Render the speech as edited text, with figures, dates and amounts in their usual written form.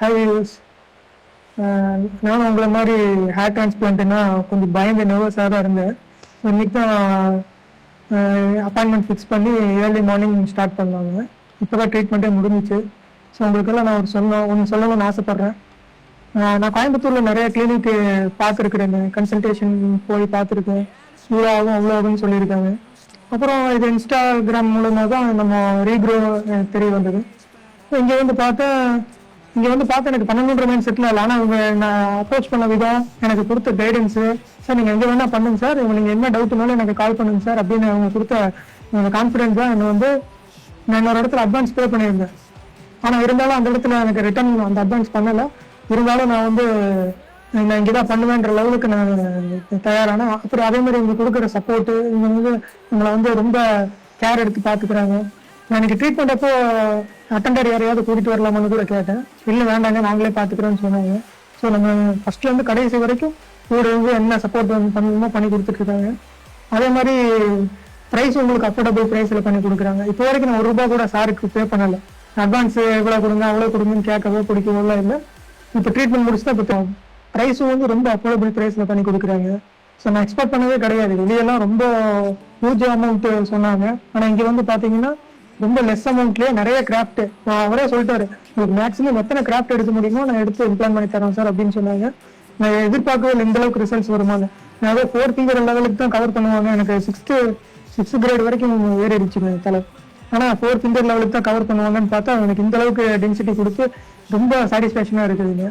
Hi use. நானும் உங்களை மாதிரி ஹேர் டிரான்ஸ்பிளான்ட்னா கொஞ்சம் பயந்து நர்வஸாக தான் இருந்தேன். ஸோ இன்னைக்கு தான் அப்பாயின்மெண்ட் ஃபிக்ஸ் பண்ணி ஏர்லி மார்னிங் ஸ்டார்ட் பண்ணாங்க. இப்போ தான் ட்ரீட்மெண்ட்டே முடிஞ்சிச்சு. ஸோ உங்களுக்கெல்லாம் நான் ஒன்று சொல்லணும்னு ஆசைப்பட்றேன். நான் கோயம்புத்தூரில் நிறைய கிளினிக்கு பார்த்துருக்குறேங்க. கன்சல்டேஷன் போய் பார்த்துருக்கேன். இவ்வளோ ஆகும் அவ்வளோ ஆகும்னு சொல்லியிருக்காங்க. அப்புறம் இது இன்ஸ்டாகிராம் மூலமாக தான் நம்ம ரீக்ரோ தெரிய வந்தது. இங்கே வந்து பார்த்தா எனக்கு 12 மைண்ட் செட்டில் இல்லை. ஆனால் அவங்க நான் அப்ரோச் பண்ண விதம், எனக்கு கொடுத்த கைடன்ஸு, சார் நீங்கள் எங்கே வேணால் பண்ணுங்க சார், நீங்கள் என்ன டவுட்னாலும் எனக்கு கால் பண்ணுங்க சார் அப்படின்னு அவங்க கொடுத்த கான்ஃபிடென்ஸ் தான் என்னை வந்து நான் இன்னொரு இடத்துல அட்வான்ஸ் பே பண்ணியிருந்தேன். ஆனால் இருந்தாலும் அந்த இடத்துல எனக்கு ரிட்டர்ன் அந்த அட்வான்ஸ் பண்ணலை. இருந்தாலும் நான் வந்து நான் இங்கே தான் பண்ணுவேன்ற லெவலுக்கு நான் தயாரானேன். அப்புறம் அதே மாதிரி இவங்க கொடுக்குற சப்போர்ட்டு, இவங்க வந்து உங்களை வந்து ரொம்ப கேர் எடுத்து பார்த்துக்கிறாங்க. நான் எனக்கு ட்ரீட்மெண்ட் அப்போ அட்டெண்டர் யாரையாவது கூட்டிகிட்டு வரலாமான்னு கூட கேட்டேன். இல்லை வேண்டாங்க நாங்களே பார்த்துக்கிறோன்னு சொன்னாங்க. ஸோ நம்ம ஃபர்ஸ்ட்லேருந்து கடைசி வரைக்கும் கூட வந்து என்ன சப்போர்ட் பண்ணணுமோ பண்ணி கொடுத்துட்ருக்காங்க. அதே மாதிரி ப்ரைஸ் உங்களுக்கு அஃபோர்டபுள் ப்ரைஸில் பண்ணி கொடுக்குறாங்க. இப்போ வரைக்கும் நான் ₹1 கூட சாருக்கு பே பண்ணலை. அட்வான்ஸ் எவ்வளோ கொடுங்க அவ்வளோ கொடுங்கன்னு கேட்கவோ பிடிக்கவோ இல்லை. இப்போ ட்ரீட்மெண்ட் முடிச்சு தான் இப்போ ப்ரைஸும் வந்து ரொம்ப அஃபோர்டபுள் ப்ரைஸில் பண்ணி கொடுக்குறாங்க. ஸோ நான் எக்ஸ்பெக்ட் பண்ணவே கிடையாது. வெளியெல்லாம் ரொம்ப ஹியூஜ் அமௌண்ட் சொன்னாங்க. ஆனால் இங்கே வந்து பார்த்தீங்கன்னா ரொம்ப லெஸ் அமௌண்ட்லேயே நிறைய கிராஃப்ட், அவரே சொல்லிட்டாரு உங்களுக்கு மேக்ஸிமம் எத்தனை கிராஃப்ட் எடுக்க முடியுமோ நான் எடுத்து இம்ப்ளான் பண்ணி தரேன் சார் அப்படின்னு சொன்னாங்க. நான் எதிர்பார்க்கவே இல்லை இந்த அளவுக்கு ரிசல்ட்ஸ் வருமானு. நான் 4 ஃபிங்கர் லெவலுக்கு தான் கவர் பண்ணுவாங்க. எனக்கு 6th கிரேட் வரைக்கும் ஏறிடுச்சுங்க தலை. ஆனால் 4 ஃபிங்கர் லெவலுக்கு தான் கவர் பண்ணுவாங்கன்னு பார்த்தா எனக்கு இந்த அளவுக்கு டென்சிட்டி கொடுத்து ரொம்ப சாட்டிஸ்ஃபேக்ஷனாக இருக்குதுங்க.